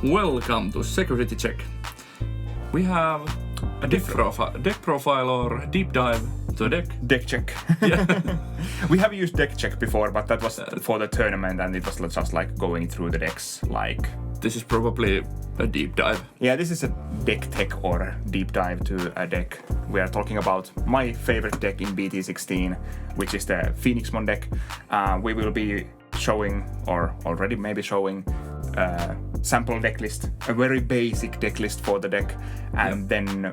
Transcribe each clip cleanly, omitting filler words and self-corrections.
Welcome to Security Check. We have a deck profile or deep dive to a deck. Deck check. Yeah. We have used deck check before, but that was for the tournament and it was just like going through the decks like... This is probably a deep dive. Yeah, this is a deck tech or deep dive to a deck. We are talking about my favorite deck in BT16, which is the Phoenixmon deck. We will be showing, or already maybe showing, sample deck list, a very basic deck list for the deck, and then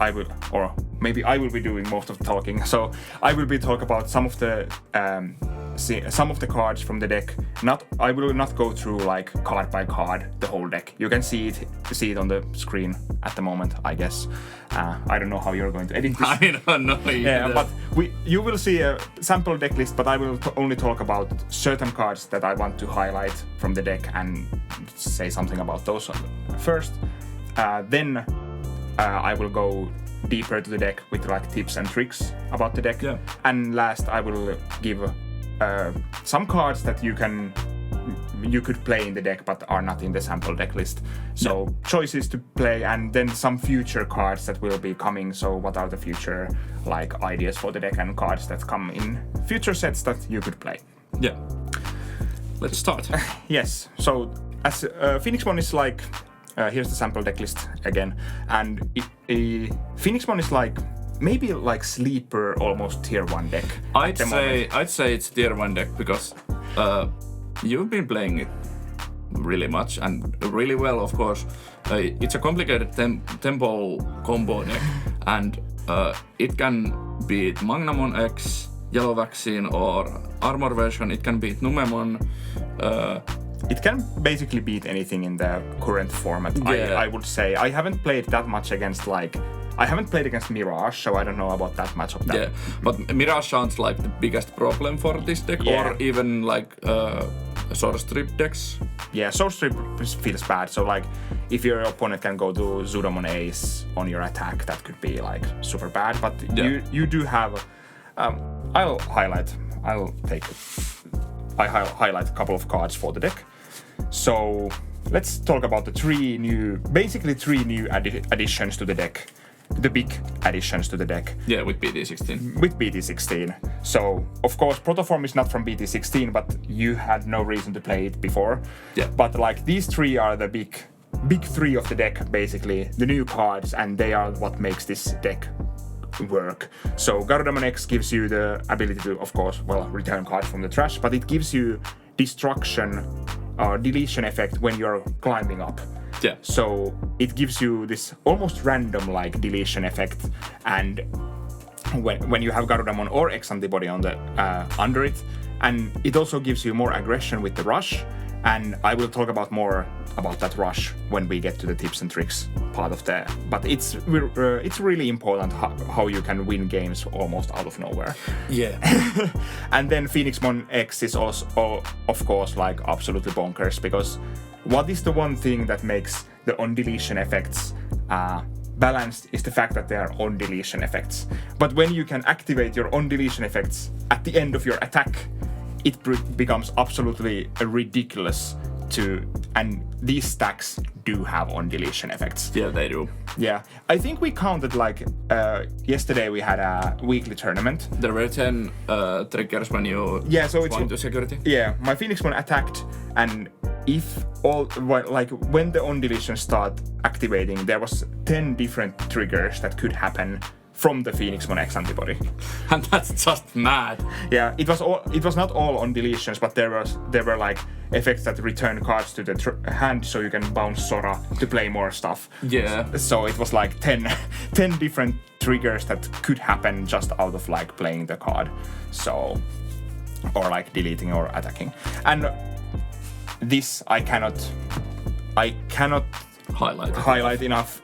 I will be doing most of the talking. So I will be talk about some of the cards from the deck. I will not go through like card by card the whole deck. You can see it on the screen at the moment, I guess. I don't know how you're going to edit this. I don't know either. Yeah, but you will see a sample deck list, but I will only talk about certain cards that I want to highlight from the deck and say something about those first. Then I will go deeper to the deck with like tips and tricks about the deck. Yeah. And last I will give some cards that you could play in the deck but are not in the sample deck list. So choices to play, and then some future cards that will be coming. So what are the future like ideas for the deck and cards that come in future sets that you could play? Yeah. Let's start. Yes. So as Phoenixmon is like here's the sample deck list again, and Phoenixmon is like maybe like sleeper, almost tier 1 deck. I'd say it's tier 1 deck because you've been playing it really much and really well, of course. It's a complicated tempo combo deck, and it can beat Phoenixmon X, Yellow Vaccine, or Armor version. It can beat Numemon. It can basically beat anything in the current format. Yeah. I would say I haven't played that much against Mirage, so I don't know about that much of that. Yeah, but Mirage sounds like the biggest problem for this deck, or even like Source Strip decks. Yeah, Source Strip feels bad. So like, if your opponent can go to Zudomon Ace on your attack, that could be like super bad. But you do have. I'll highlight a couple of cards for the deck. So let's talk about the three new additions to the deck. The big additions to the deck. Yeah, with BT16. With BT16. So, of course, Protoform is not from BT16, but you had no reason to play it before. Yeah. But like these three are the big three of the deck, basically. The new cards, and they are what makes this deck work. So Digimon X gives you the ability to, of course, return cards from the trash, but it gives you destruction or deletion effect when you're climbing up. Yeah. So it gives you this almost random like deletion effect, and when you have Digimon or X antibody on the under it, and it also gives you more aggression with the rush. And I will talk about more about that rush when we get to the tips and tricks part of the. But it's really important how you can win games almost out of nowhere. Yeah. And then Phoenixmon X is also, of course, like absolutely bonkers, because what is the one thing that makes the on-deletion effects balanced is the fact that they are on-deletion effects. But when you can activate your on-deletion effects at the end of your attack, it becomes absolutely ridiculous and these stacks do have on-deletion effects. Yeah, they do. Yeah. I think we counted like, yesterday we had a weekly tournament. There were 10 triggers when you point to security. Yeah, my Phoenixmon attacked, and when the on-deletion start activating, there was 10 different triggers that could happen from the Phoenixmon X antibody. And that's just mad. Yeah, it was not all on deletions, but there were like effects that return cards to the hand, so you can bounce Sora to play more stuff. Yeah. So it was like 10 different triggers that could happen just out of like playing the card. So, or like deleting or attacking. And this I cannot highlight enough.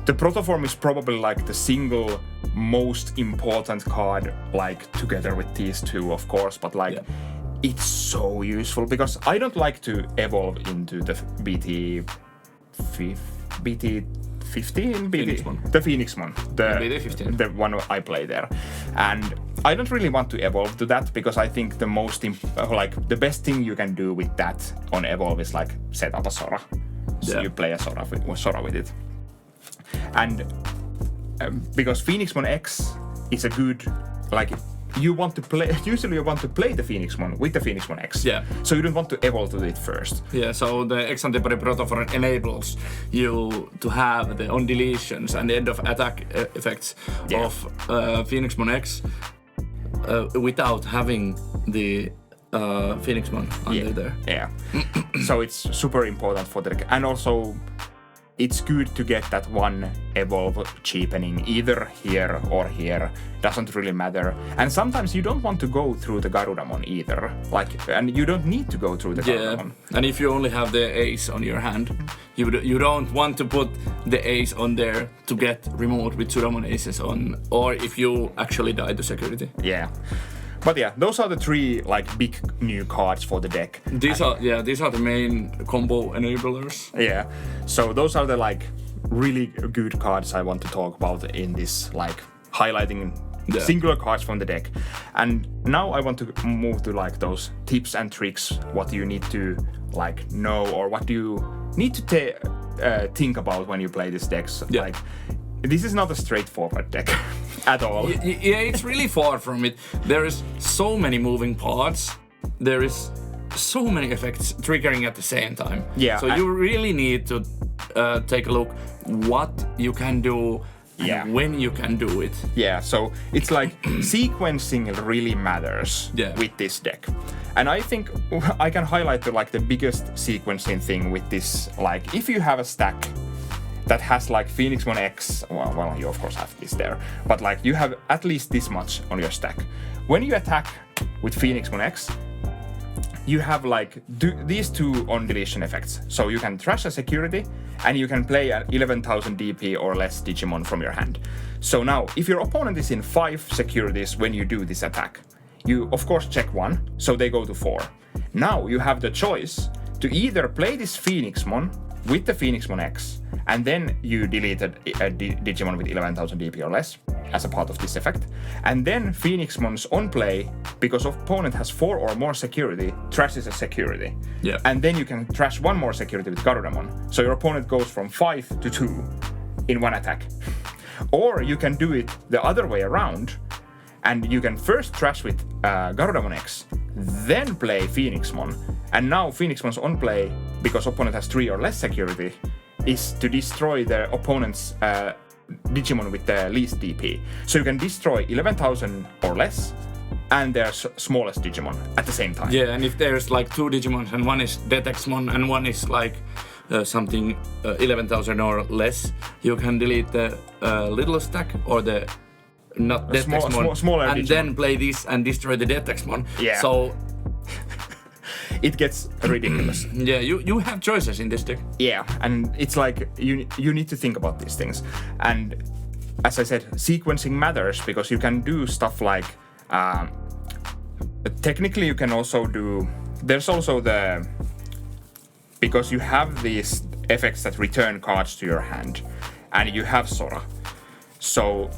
The Protoform is probably like the single most important card, like together with these two, of course, but like it's so useful because I don't like to evolve into the BT15, Phoenixmon. The Phoenixmon, BT15. the one I play there, and I don't really want to evolve to that because I think the best thing you can do with that on evolve is like set up a Sora. So you play a Sora with it. And because Phoenixmon X is a good, like, usually you want to play the Phoenixmon with the Phoenixmon X. Yeah. So you don't want to evolve to it first. Yeah, so the ex-antibody protoform enables you to have the on-deletions and end of attack effects of Phoenixmon X without having the Phoenixmon under there. Yeah. So it's super important for the deck. And also, it's good to get that one evolve cheapening either here or here. Doesn't really matter. And sometimes you don't want to go through the Garudamon either. And you don't need to go through the Garudamon. And if you only have the ace on your hand, you don't want to put the ace on there to get removed with Suramon aces on, or if you actually die to security. Yeah. But yeah, those are the three big new cards for the deck. These are the main combo enablers. Yeah. So those are the really good cards I want to talk about in this highlighting singular cards from the deck. And now I want to move to those tips and tricks, what you need to know, or what you need to think about when you play these decks. Yeah. This is not a straightforward deck at all. Yeah, it's really far from it. There is so many moving parts. There is so many effects triggering at the same time. Yeah. So you really need to take a look what you can do and when you can do it. Yeah, so it's sequencing really matters with this deck. And I think I can highlight the biggest sequencing thing with this. If you have a stack that has Phoenixmon X, well, you of course have this there, but you have at least this much on your stack. When you attack with Phoenixmon X, you have these two on-deletion effects. So you can trash a security, and you can play an 11,000 DP or less Digimon from your hand. So now, if your opponent is in 5 securities when you do this attack, you of course check 1, so they go to 4. Now you have the choice to either play this Phoenixmon with the Phoenixmon X, and then you deleted a Digimon with 11,000 DP or less as a part of this effect. And then Phoenixmon's on play, because opponent has 4 or more security, trashes a security. Yeah. And then you can trash 1 more security with Garudamon. So your opponent goes from 5 to 2 in one attack. Or you can do it the other way around, and you can first trash with Garudamon X, then play Phoenixmon. And now Phoenixmon's on play, because opponent has 3 or less security, is to destroy the opponent's Digimon with the least DP. So you can destroy 11,000 or less and their smallest Digimon at the same time. Yeah, and if there's 2 Digimon and one is Detexmon and one is something 11,000 or less, you can delete the little stack or the not Detexmon, smaller and Digimon. Then play this and destroy the Detexmon. Yeah. So it gets ridiculous. Yeah, you have choices in this deck. Yeah, and it's you need to think about these things. And as I said, sequencing matters because you can do stuff technically you can also do, there's also because you have these effects that return cards to your hand, and you have Sora. So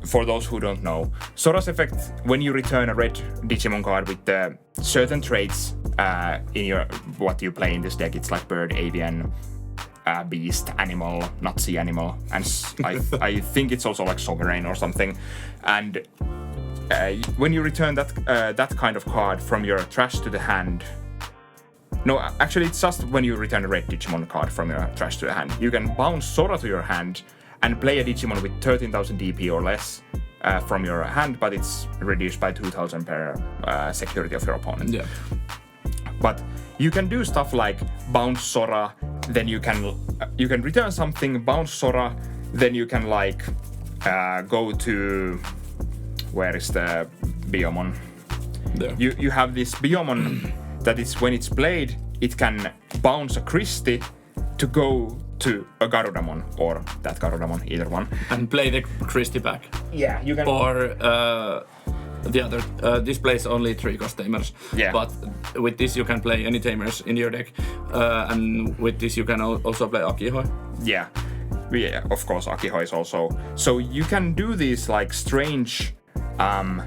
for those who don't know, Sora's effect, when you return a red Digimon card with certain traits in what you play in this deck, it's bird, avian, beast, animal, not sea animal, and I think it's also sovereign or something. And when you return that kind of card from your trash to the hand, no, actually it's just when you return a red Digimon card from your trash to the hand, you can bounce Sora to your hand and play a Digimon with 13,000 DP or less from your hand, but it's reduced by 2,000 per security of your opponent. Yeah. But you can do stuff like bounce Sora, then you can return something, bounce Sora, then you can go to, where is the Biomon? There. You have this Biomon that is, when it's played, it can bounce a Christie to go to a Garudamon, or that Garudamon, either one. And play the Christie back. Yeah, you can. Or the other, this plays only 3 cost tamers. Yeah. But with this you can play any tamers in your deck. And with this you can also play Akihoi. Yeah. Yeah, of course, Akihoi is also. So you can do these strange pile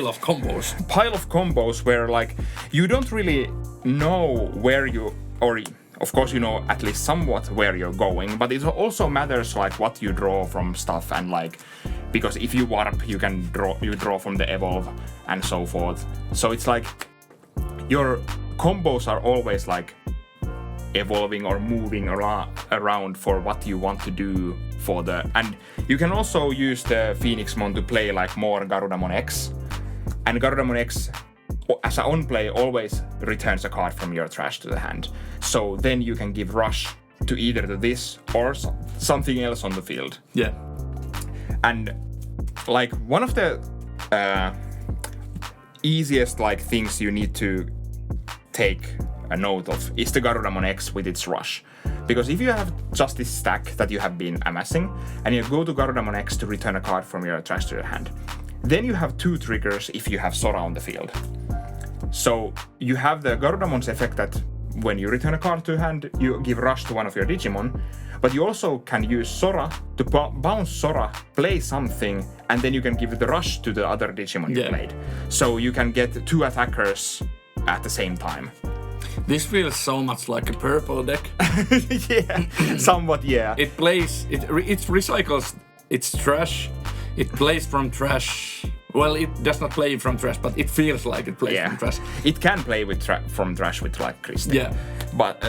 of combos where you don't really know where you, or of course you know at least somewhat where you're going, but it also matters like what you draw from stuff, and like because if you warp you can draw from the evolve and so forth. So it's like your combos are always like evolving or moving around for what you want to do for the, and you can also use the Phoenixmon to play like more Garudamon X, and Garudamon X as a on play always returns a card from your trash to the hand, so then you can give rush to either to this or something else on the field. Yeah. And like one of the easiest like things you need to take a note of is the Garudamon X with its rush. Because if you have just this stack that you have been amassing, and you go to Garudamon X to return a card from your trash to your hand, then you have 2 triggers if you have Sora on the field. So you have the Garudamon's effect that when you return a card to hand, you give rush to one of your Digimon, but you also can use Sora to bounce Sora, play something, and then you can give the rush to the other Digimon you played. So you can get 2 attackers at the same time. This feels so much like a purple deck. Yeah, somewhat, yeah. It recycles its trash. It plays from trash. Well, it does not play from trash, but it feels like it plays from trash. It can play with from trash with like Christie. Yeah. But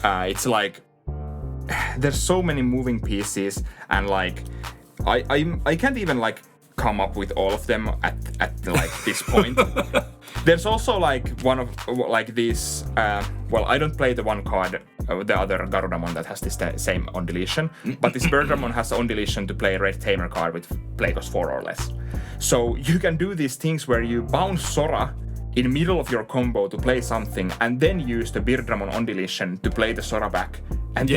it's like there's so many moving pieces, and like I can't even like come up with all of them at like this point. There's also like one of like these. Well, I don't play the one card, the other Garudamon that has this same on deletion, but this Bergramon has on deletion to play Red Tamer card with play cost 4 or less. So you can do these things where you bounce Sora in the middle of your combo to play something, and then use the Birdramon on deletion to play the Sora back. And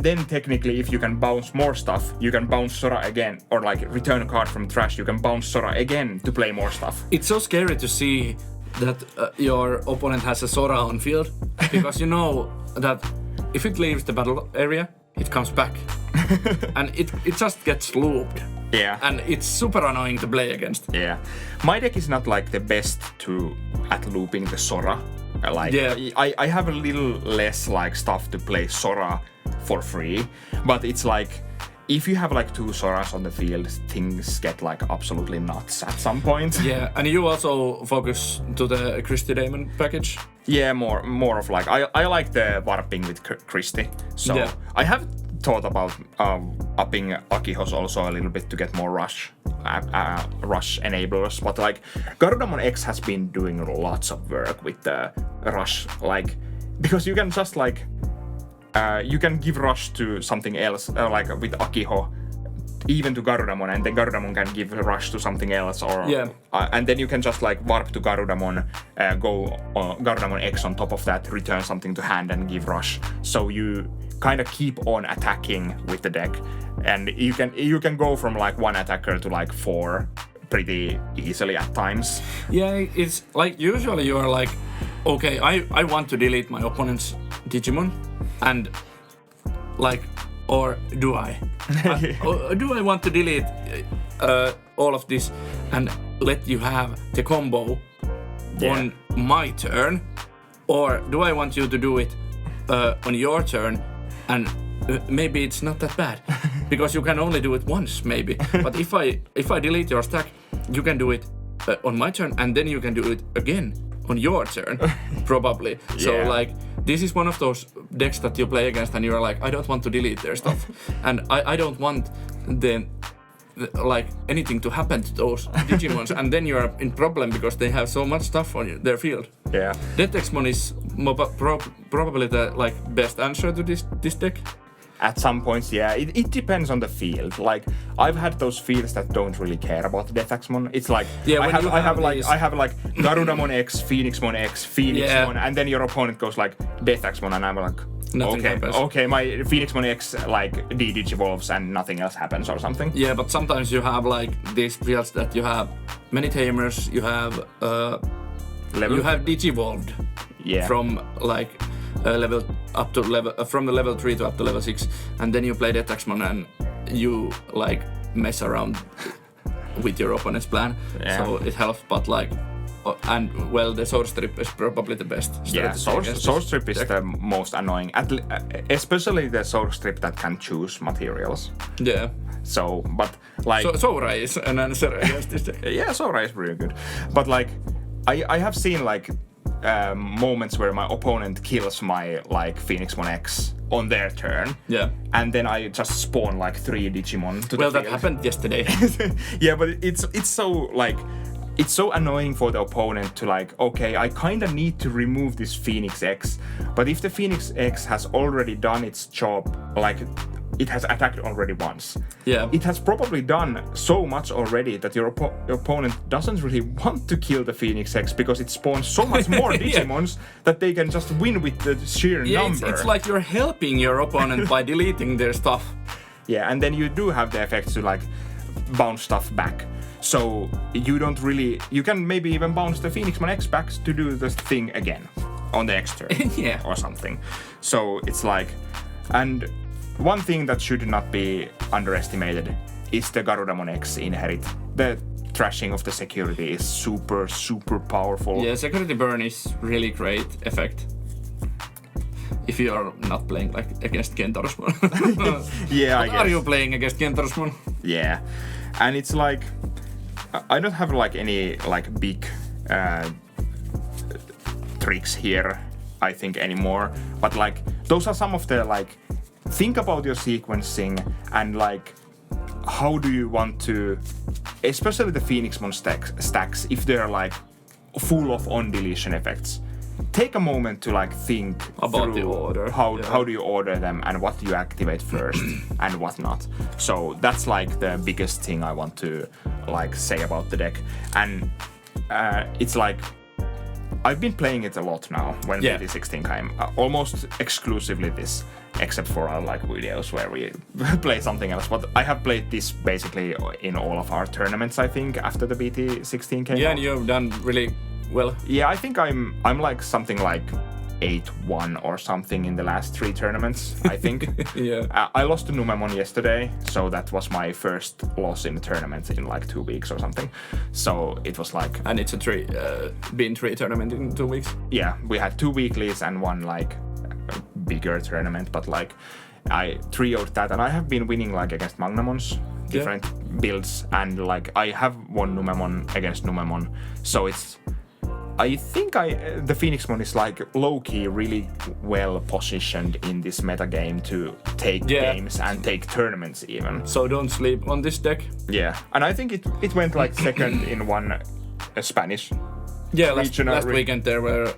then technically, if you can bounce more stuff, you can bounce Sora again, or like return a card from trash, you can bounce Sora again to play more stuff. It's so scary to see that your opponent has a Sora on field, because you know that if it leaves the battle area, it comes back. And it just gets looped. Yeah. And it's super annoying to play against. Yeah. My deck is not like the best at looping the Sora. I have a little less like stuff to play Sora for free, but it's like if you have like 2 Soras on the field, things get like absolutely nuts at some point. Yeah, and you also focus to the Christie Daemon package. Yeah, more of like I like the warping with Christie. So I have thought about upping Akihos also a little bit to get more rush enablers, but like Garudamon X has been doing lots of work with the rush, like because you can just like you can give rush to something else, like with Akiho, even to Garudamon, and then Garudamon can give rush to something else, or and then you can just like warp to Garudamon, go Garudamon X on top of that, return something to hand and give rush. So you kind of keep on attacking with the deck, and you can go from like 1 attacker to like 4 pretty easily at times. Yeah, it's like usually you're like, okay, I want to delete my opponent's Digimon, and like, or do I? Do I want to delete all of this and let you have the combo on my turn, or do I want you to do it on your turn? And maybe it's not that bad, because you can only do it once, maybe. But if I delete your stack, you can do it on my turn, and then you can do it again on your turn, probably. So like, this is one of those decks that you play against, and you're like, I don't want to delete their stuff, and I don't want like anything to happen to those Digimons, and then you're in problem because they have so much stuff on their field. Yeah. Detexmon is probably the like best answer to this deck. At some points, yeah. It depends on the field. Like I've had those fields that don't really care about Detexmon. It's like I have like Garudamon X, Phoenixmon X, Phoenixmon, and then your opponent goes like Detexmon, and I'm like, nothing happens. Okay, my Phoenixmon X like digivolves and nothing else happens or something. Yeah, but sometimes you have like these fields that you have many tamers, you have you have digivolved from like level up to level from the level 3 to up to level 6, and then you play Detexmon and you like mess around with your opponent's plan. So it helps, but like And well, the Sword Strip is probably the best. Yeah, Sword Strip is the most annoying, especially the Sword Strip that can choose materials. Yeah. So, but like... Sora is an answer against this deck. Yeah, Sora is really good. But like, I have seen like moments where my opponent kills my like Phoenixmon X on their turn. Yeah. And then I just spawn like 3 Digimon to the field. Well, that happened yesterday. Yeah, but it's so like... It's so annoying for the opponent to like, okay, I kind of need to remove this Phoenix X, but if the Phoenix X has already done its job, like it has attacked already once. Yeah. It has probably done so much already that your opponent doesn't really want to kill the Phoenix X because it spawns so much more Digimons that they can just win with the sheer number. It's like you're helping your opponent by deleting their stuff. Yeah, and then you do have the effect to like bounce stuff back. So you don't really... You can maybe even bounce the Phoenixmon X back to do the thing again on the next turn. Yeah. Or something. So it's like... And one thing that should not be underestimated is the Garudamon X inherit. The trashing of the security is super, super powerful. Yeah, security burn is really great effect. If you are not playing like against Kentorosmon. Yeah, I guess. Are you playing against Kentorosmon? Yeah. And it's like... I don't have like any like big tricks here, I think, anymore. But like those are some of the like think about your sequencing and like how do you want to, especially the Phoenixmon stacks, if they're like full of on deletion effects. Take a moment to like think about through the order. How do you order them and what do you activate first and what not. So that's like the biggest thing I want to like say about the deck. And it's like I've been playing it a lot now when BT16 came, almost exclusively this, except for our like videos where we play something else. But I have played this basically in all of our tournaments, I think, after the BT16 came out. Yeah, and you've done really well. Yeah, I think I'm like something like 8-1 or something in the last 3 tournaments, I think. Yeah. I lost to Numemon yesterday, so that was my first loss in the tournament in like 2 weeks or something. So it was like... And it's a 3 tournament in 2 weeks? Yeah, we had 2 weeklies and one like bigger tournament, but like I 3-0'd that, and I have been winning like against Magnamons, different builds, and like I have won Numemon against Numemon, so it's... I think the Phoenixmon is like low-key really well positioned in this meta game to take games and take tournaments even. So don't sleep on this deck. Yeah, and I think it went like second in one Spanish. Yeah, last weekend there were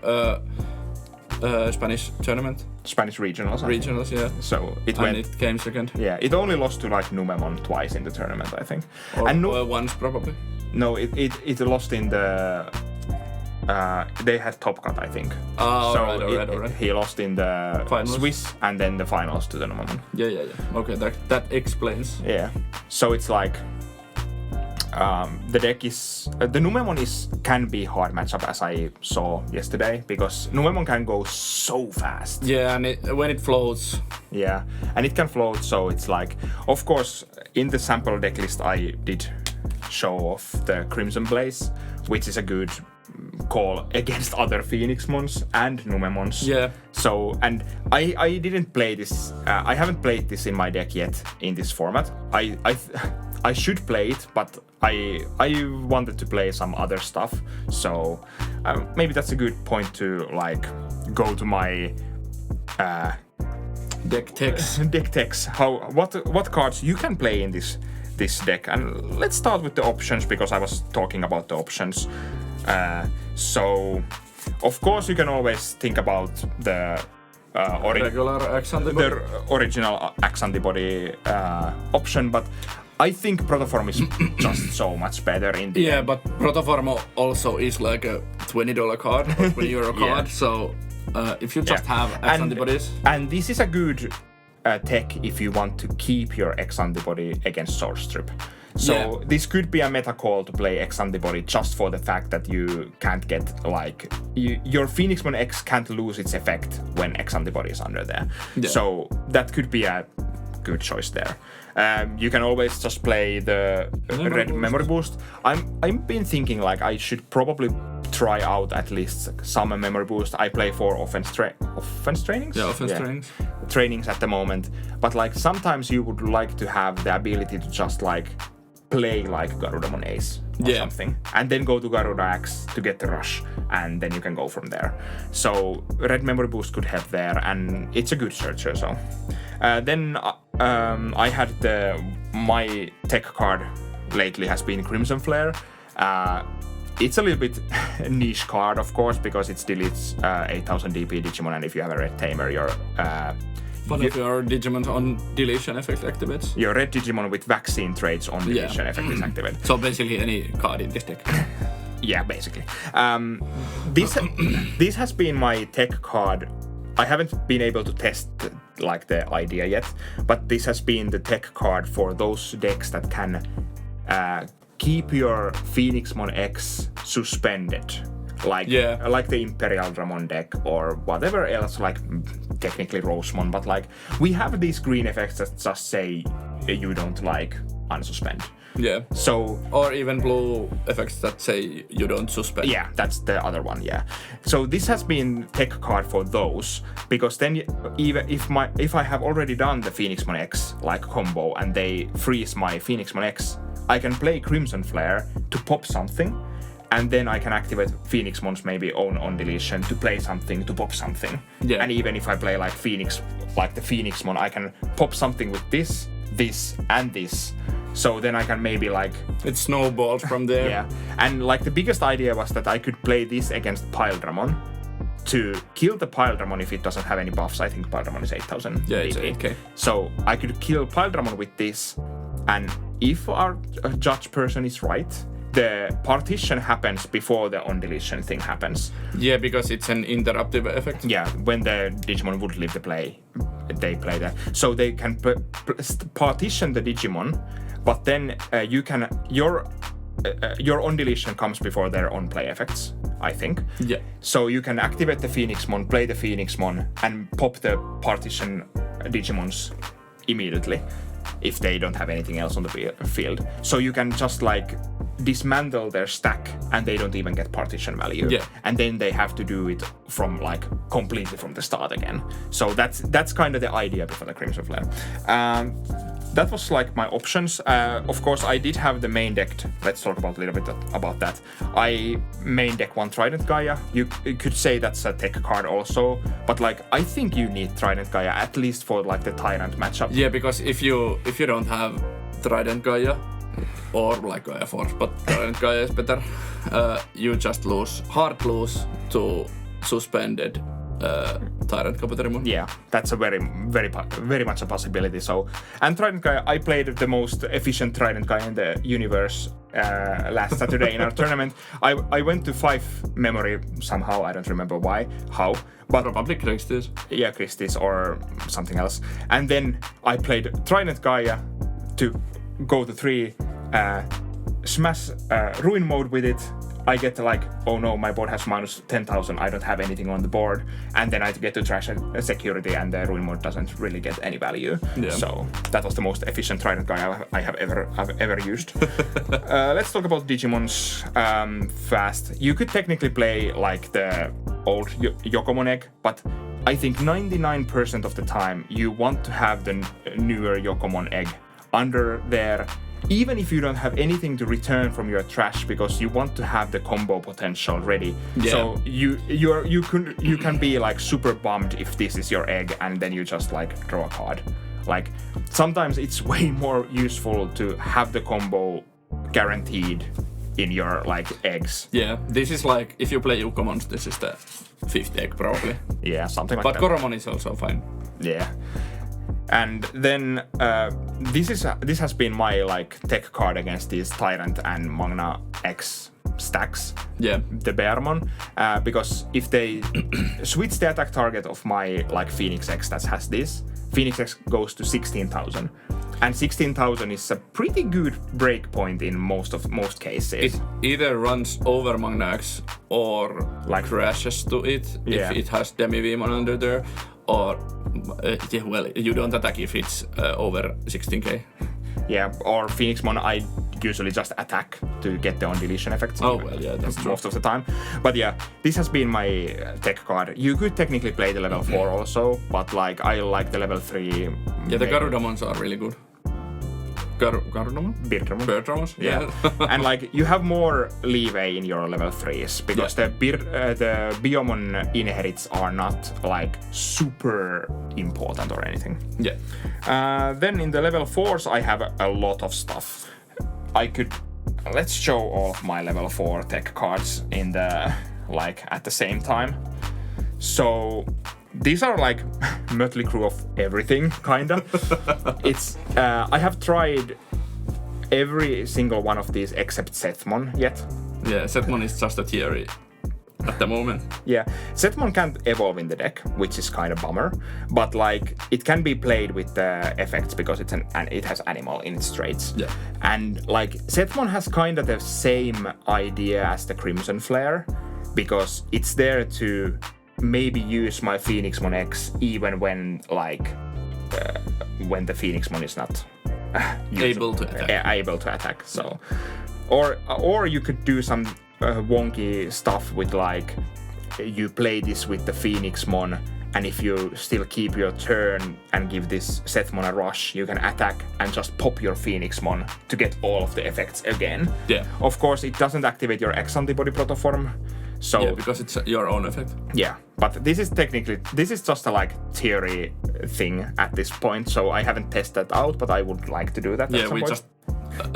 Spanish tournament. Spanish regionals. Regionals, yeah. So it came second. Yeah, it only lost to like Numemon twice in the tournament, I think. Or once probably. No, it lost in the... they had Top Cut, I think. Oh, so alright. He lost in the finals. Swiss and then the finals to the Numemon. Yeah. Okay, that explains. Yeah. So it's like the deck is the Numemon can be hard matchup, as I saw yesterday, because Numemon can go so fast. Yeah, and when it floats. Yeah, and it can float, so it's like, of course, in the sample deck list I did show off the Crimson Blaze, which is a good call against other Phoenixmons and Numemons. Yeah. So, and I didn't play this. I haven't played this in my deck yet in this format. I should play it, but I wanted to play some other stuff. So maybe that's a good point to like go to my deck text. Deck text. What cards you can play in this deck, and let's start with the options because I was talking about the options. So, of course, you can always think about the regular X antibody. The original X antibody option, but I think Protoform is just so much better in the end. But Protoform also is like a $20 card or €20 card. So if you just have X antibodies, and this is a good tech if you want to keep your X antibody against Sword Strip. So this could be a meta call to play X antibody just for the fact that you can't get like your Phoenixmon X can't lose its effect when X antibody is under there. Yeah. So that could be a good choice there. You can always just play the red memory boost. I've been thinking like I should probably try out at least some memory boost. I play for offense trainings. Yeah, offense trainings. Trainings at the moment, but like sometimes you would like to have the ability to just like play like Garudamon Ace or something, and then go to Garuda X to get the rush, and then you can go from there. So red memory boost could help there, and it's a good searcher. So then I had my tech card lately has been Crimson Flare. It's a little bit niche card, of course, because it deletes 8000 DP Digimon, and if you have a red tamer, your Digimon on deletion effect activates. Your red Digimon with vaccine traits on deletion effect is activated. So basically any card in this deck. Yeah, basically. This has been my tech card. I haven't been able to test like the idea yet, but this has been the tech card for those decks that can keep your Phoenixmon X suspended. Like the Imperial Dramon deck or whatever else, like technically Rosemon, but like we have these green effects that just say you don't like unsuspend. Yeah. So or even blue effects that say you don't suspend. Yeah, that's the other one. Yeah. So this has been tech card for those, because then even if I have already done the Phoenixmon X like combo and they freeze my Phoenixmon X, I can play Crimson Flare to pop something. And then I can activate Phoenixmon's maybe own on deletion to play something, to pop something. Yeah. And even if I play like the Phoenixmon, I can pop something with this, and this. So then I can maybe like... It snowballs from there. Yeah. And like the biggest idea was that I could play this against Piledramon to kill the Piledramon if it doesn't have any buffs. I think Piledramon is 8000. Yeah, it's okay. So I could kill Piledramon with this, and if our judge person is right, the partition happens before the on-deletion thing happens. Yeah, because it's an interruptive effect. Yeah, when the Digimon would leave the play, they play that. So they can partition the Digimon, but then your on-deletion comes before their on-play effects, I think. Yeah. So you can activate the Phoenixmon, play the Phoenixmon, and pop the partition Digimons immediately if they don't have anything else on the field. So you can just like dismantle their stack and they don't even get partition value. Yeah. And then they have to do it from like completely from the start again. So that's kind of the idea before the Crimson Flare. That was like my options. Of course, I did have the main deck. Let's talk about a little bit about that. I main deck one Trident Gaia. You could say that's a tech card also, but like I think you need Trident Gaia at least for like the Tyrant matchup. Yeah, because if you don't have Trident Gaia or like Gaia Force, but Trident Gaia is better, you just hard lose to suspended Tyrant Kabuterimon. Yeah, that's a very much a possibility. So, and Trident Gaia, I played the most efficient Trident Gaia in the universe last Saturday in our tournament. I went to 5 memory somehow. I don't remember how. But probably Christie's. Yeah, Christie's or something else. And then I played Trident Gaia to go to 3, smash ruin mode with it. I get to like, oh no, my board has minus 10,000, I don't have anything on the board, and then I get to trash a security and the ruin mode doesn't really get any value. Yeah. So that was the most efficient Trident Gaia I have ever used. Let's talk about Digimons fast. You could technically play like the old Yokomon egg, but I think 99% of the time you want to have the newer Yokomon egg under there, even if you don't have anything to return from your trash, because you want to have the combo potential ready. Yeah. So you can be like super bummed if this is your egg and then you just like draw a card. Like sometimes it's way more useful to have the combo guaranteed in your like eggs. Yeah, this is like if you play Yukomons, this is the 5th egg probably. Yeah, something like that. But Koromon is also fine. Yeah. And then this has been my like tech card against these Tyrant and Magna X stacks. Yeah. The Bearmon, because if they switch the attack target of my like Phoenix X that has this, Phoenix X goes to 16,000. And 16,000 is a pretty good break point in most cases. It either runs over Magna X or like crashes to it if it has Demi-Veemon under there. Or, you don't attack if it's over 16k. Yeah, or Phoenixmon, I usually just attack to get the on-deletion effects. Oh, well, yeah, that's true. Most of the time. But yeah, this has been my tech card. You could technically play the level 4 also, but like I like the level 3. Yeah, the Garudamons are really good. Garudamon? Birdramons? Yeah. And like you have more leeway in your level 3s because the Biomon inherits are not like super important or anything. Yeah. Then in the level 4s I have a lot of stuff. Let's show all of my level 4 tech cards in the like at the same time. So these are like motley crew of everything, kinda. It's I have tried every single one of these except Sethmon yet. Yeah, Sethmon is just a theory at the moment. Yeah, Sethmon can't evolve in the deck, which is kind of bummer. But like it can be played with the effects because it has animal in its traits. Yeah. And like Sethmon has kind of the same idea as the Crimson Flare because it's there to maybe use my Phoenixmon X even when like when the Phoenixmon is not able to attack. So, or you could do some wonky stuff with like you play this with the Phoenixmon, and if you still keep your turn and give this Sethmon a rush, you can attack and just pop your Phoenixmon to get all of the effects again. Yeah. Of course, it doesn't activate your X antibody protoform. So, yeah, because it's your own effect. Yeah, but this is just a like theory thing at this point, so I haven't tested that out, but I would like to do that. Yeah, just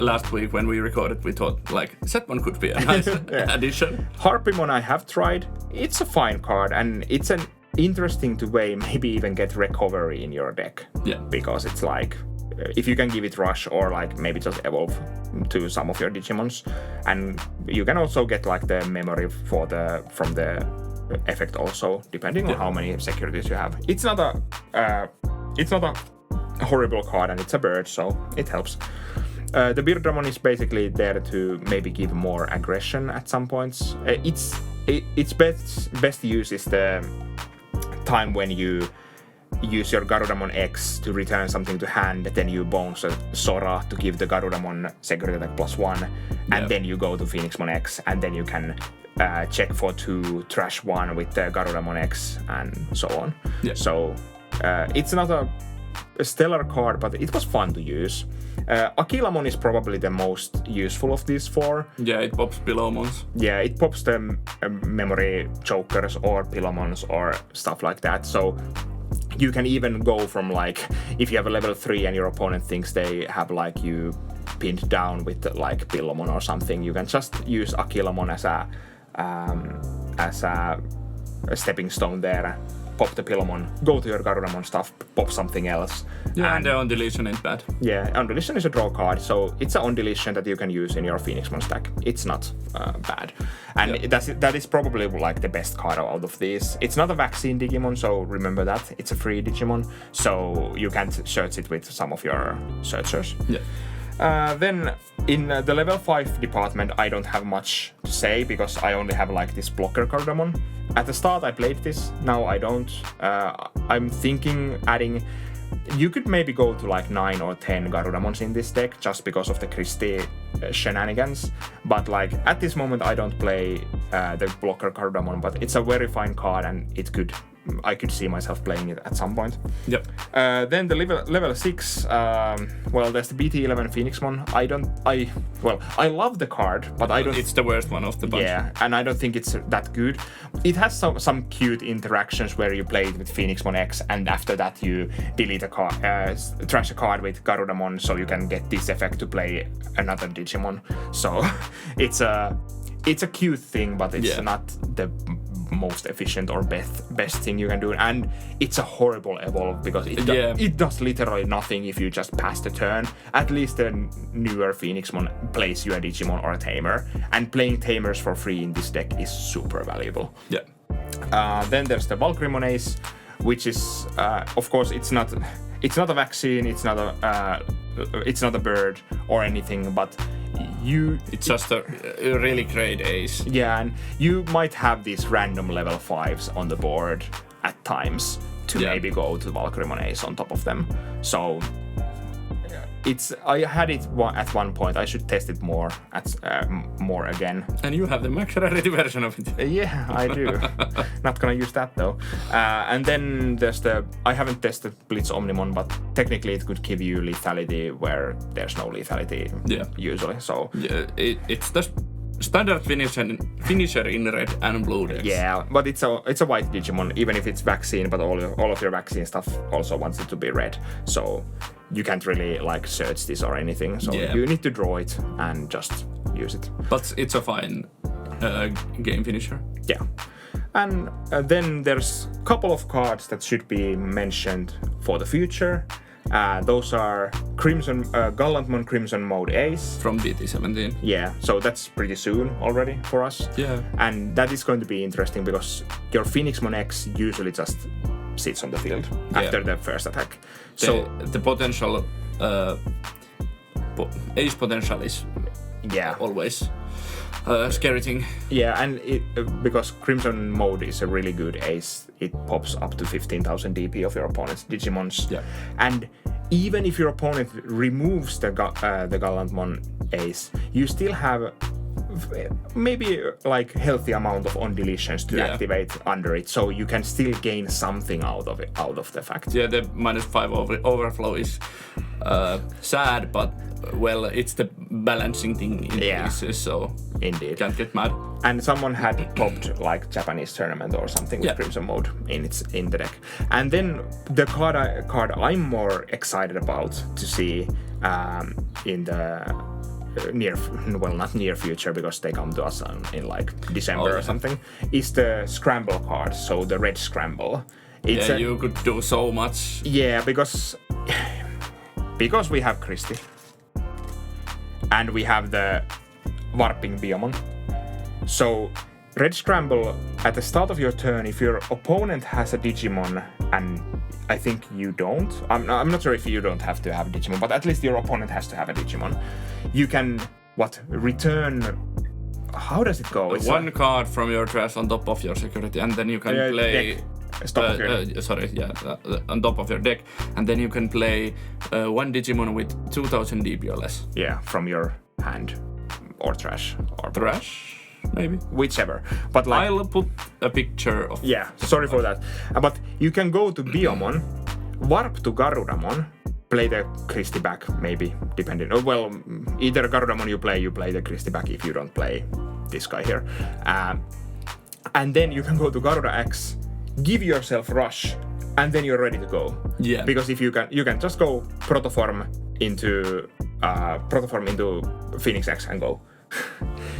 last week when we recorded, we thought like Sethmon could be a nice addition. Harpymon I have tried. It's a fine card, and it's an interesting way maybe even get recovery in your deck. Yeah, because it's like if you can give it rush or like maybe just evolve to some of your Digimons, and you can also get like the memory from the effect also, depending on how many securities you have. It's not a horrible card, and it's a bird, so it helps. The Birdramon is basically there to maybe give more aggression at some points. Its best use is the time when you use your Garudamon X to return something to hand, then you bounce a Sora to give the Garudamon security attack +1, and then you go to Phoenixmon X, and then you can check for 2, trash 1 with the Garudamon X, and so on. Yeah. So it's not a stellar card, but it was fun to use. Akilamon is probably the most useful of these 4. Yeah, it pops Pilomons. Yeah, it pops the memory chokers or Pilomons or stuff like that. So you can even go from like, if you have a level 3 and your opponent thinks they have like you pinned down with like Pilomon or something, you can just use Akilamon as a stepping stone there. Pop the Pilomon, go to your Garudamon stuff, pop something else. Yeah, and the on-deletion ain't bad. Yeah, on-deletion is a draw card, so it's an on-deletion that you can use in your Phoenixmon stack. It's not bad. And that is probably like the best card out of these. It's not a vaccine Digimon, so remember that. It's a free Digimon, so you can't search it with some of your searchers. Yeah. Then in the level 5 department, I don't have much to say because I only have like this blocker Garudamon. At the start I played this, now I don't. I'm thinking adding, you could maybe go to like 9 or 10 Garudamons in this deck just because of the Christie shenanigans. But like at this moment I don't play the blocker Garudamon, but it's a very fine card and I could see myself playing it at some point. Yep. Then the level 6, there's the BT11 Phoenixmon. I love the card, but I don't... It's the worst one of the bunch. Yeah, and I don't think it's that good. It has some cute interactions where you play it with Phoenixmon X, and after that you delete a card, trash a card with Garudamon, so you can get this effect to play another Digimon. So it's a cute thing, but it's not the most efficient or best thing you can do, and it's a horrible evolve because it does literally nothing if you just pass the turn. At least the newer Phoenixmon plays you a Digimon or a Tamer, and playing Tamers for free in this deck is super valuable. Yeah. Then there's the Valkyrymon Ace, which is of course it's not a vaccine, it's not a bird or anything, but it's just a really great ace. Yeah, and you might have these random level 5s on the board at times to maybe go to Valkyrymon Ace on top of them. So I had it at one point. I should test it more again. And you have the max rarity version of it. Yeah, I do. Not gonna use that though. And then there's I haven't tested Blitz Omnimon, but technically it could give you lethality where there's no lethality usually. So yeah, it's the standard finisher in red and blue decks. Yeah, but it's a white Digimon, even if it's vaccine, but all of your vaccine stuff also wants it to be red. So you can't really like search this or anything. So you need to draw it and just use it. But it's a fine game finisher. Yeah. And then there's a couple of cards that should be mentioned for the future. Those are Gallantmon Crimson Mode Ace. From BT17. Yeah, so that's pretty soon already for us. Yeah. And that is going to be interesting because your Phoenixmon X usually just sits on the field after the first attack. So the potential, Ace potential is always scary thing. Yeah, and because Crimson Mode is a really good ace, it pops up to 15,000 DP of your opponent's Digimons. Yeah. And even if your opponent removes the Gallantmon ace, you still have maybe like healthy amount of on deletions to activate under it, so you can still gain something out of the fact. Yeah, the -5 overflow is sad, but well, it's the balancing thing in pieces, so indeed can't get mad. And someone had popped like Japanese tournament or something with Crimson Mode in the deck. And then the card I'm more excited about to see in the not near future because they come to us in like December or something, is the Scramble card, so the red Scramble. You could do so much. Yeah, because we have Christie and we have the Warping Biomon. So red Scramble, at the start of your turn, if your opponent has a Digimon and I think you don't, I'm not sure if you don't have to have a Digimon, but at least your opponent has to have a Digimon. You can, return... How does it go? It's one card from your trash on top of your security, and then you can play... on top of your deck, and then you can play one Digimon with 2000 DP or less. Yeah, from your hand or trash. Or trash? Maybe. Whichever. But like, I'll put a picture of... Yeah, sorry for that. But you can go to Biomon, warp to Garudamon, play the Christie back, maybe, depending. Well, either Garudamon you play the Christie back if you don't play this guy here. And then you can go to Garuda X, give yourself Rush, and then you're ready to go. Yeah. Because if you can just go Protoform into Phoenix X and go.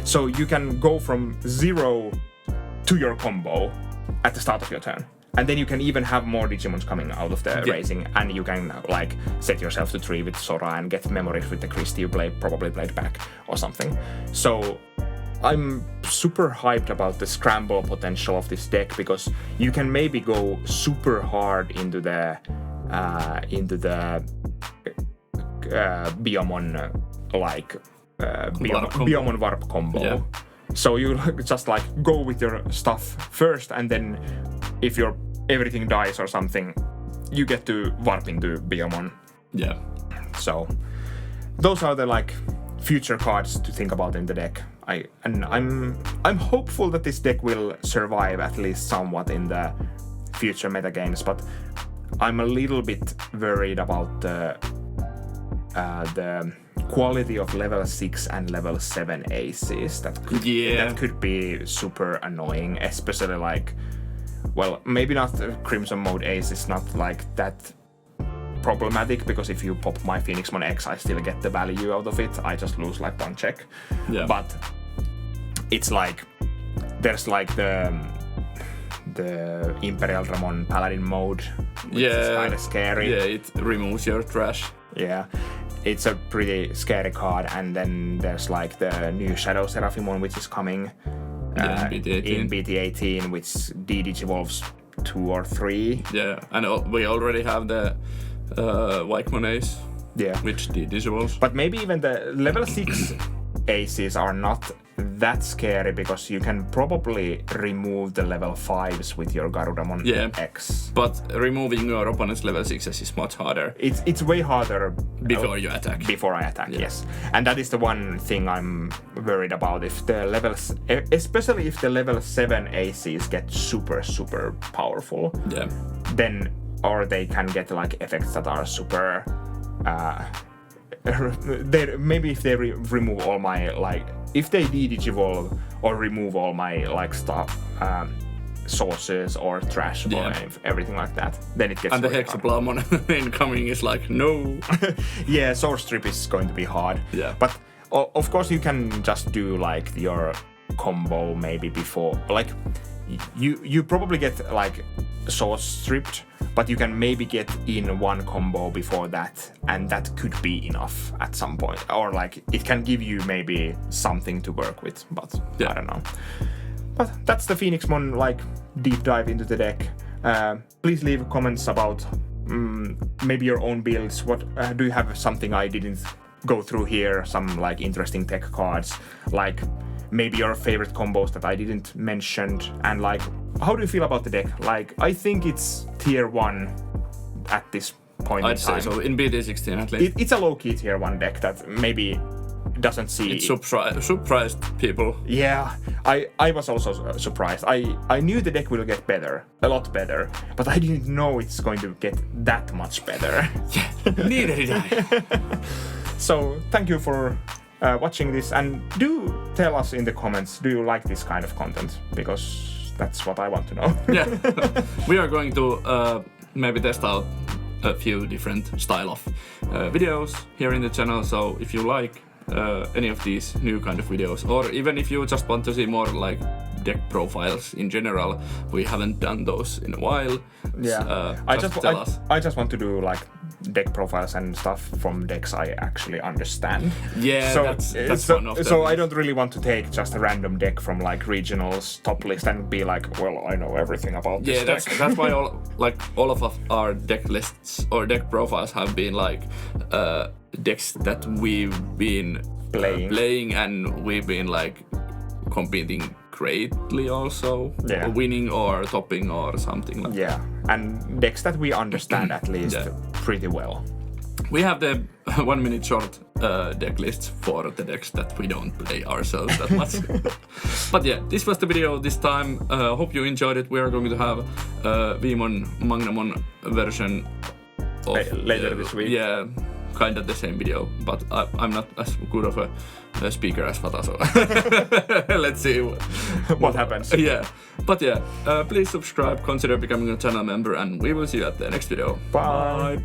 So you can go from 0 to your combo at the start of your turn. And then you can even have more Digimons coming out of the racing, and you can like set yourself to 3 with Sora and get memories with the Christie you probably played back or something. So I'm super hyped about the scramble potential of this deck because you can maybe go super hard into the Biomon Biomon Warp combo. Yeah. So you just like go with your stuff first, and then if your everything dies or something, you get to warp into Biomon. Yeah. So those are the like future cards to think about in the deck. I'm hopeful that this deck will survive at least somewhat in the future meta games, but I'm a little bit worried about the quality of level 6 and level 7 aces that could be super annoying, especially like, well, maybe not the Crimson Mode ace is not like that problematic because if you pop my Phoenixmon X, I still get the value out of it. I just lose like 1 check. Yeah. But it's like there's like the Imperial Dramon Paladin mode, which is kind of scary. Yeah, it removes your trash. Yeah. It's a pretty scary card, and then there's like the new Shadow Seraphimon, which is coming in BT18, which de-digivolves 2 or 3. Yeah, and we already have the Weichmon Ace, which de-digivolves. But maybe even the level 6 aces are not that scary because you can probably remove the level 5s with your Garudamon X. But removing your opponent's level 6s is much harder. It's way harder before you attack. Before I attack, yes. And that is the one thing I'm worried about. If the levels, especially if the level 7 ACs get super, super powerful, then, or they can get like effects that are super, maybe if they remove all my, like, if they de-digivolve or remove all my, like, stuff, sources or trash or everything like that, then it gets and the Hexaplamon incoming is like, no. Yeah, Source Strip is going to be hard. Yeah. But, of course, you can just do, like, your combo maybe before, like, you probably get, like, Source Stripped, but you can maybe get in one combo before that, and that could be enough at some point. Or like it can give you maybe something to work with, but I don't know. But that's the Phoenixmon like deep dive into the deck. Please leave comments about maybe your own builds. What do you have something I didn't go through here? Some like interesting tech cards, like maybe your favorite combos that I didn't mention, and like how do you feel about the deck? Like I think it's tier 1 at this point in time. I'd say so, in BT16 at least. It's a low-key tier 1 deck that maybe doesn't see... It surprised people. Yeah, I was also surprised. I knew the deck will get better, a lot better, but I didn't know it's going to get that much better. Yeah, neither did I. So thank you for watching this, and do tell us in the comments, do you like this kind of content? Because that's what I want to know. Yeah, we are going to maybe test out a few different style of videos here in the channel, so if you like any of these new kind of videos, or even if you just want to see more like deck profiles in general, we haven't done those in a while. Yeah, I just want to do like deck profiles and stuff from decks I actually understand. Yeah, so that's one of them. So I don't really want to take just a random deck from like regionals top list and be like, well, I know everything about this deck. That's why all of our deck lists or deck profiles have been like decks that we've been playing and we've been like competing greatly also, winning or topping or something like that. And decks that we understand at least pretty well. We have the 1 minute short deck lists for the decks that we don't play ourselves that much. But yeah, this was the video this time. Hope you enjoyed it. We are going to have Vmon Magnamon version of, later this week. Yeah, kind of the same video, but I'm not as good of a speaker as Fata, so let's see what happens. Yeah, but yeah, please subscribe, consider becoming a channel member, and we will see you at the next video. Bye.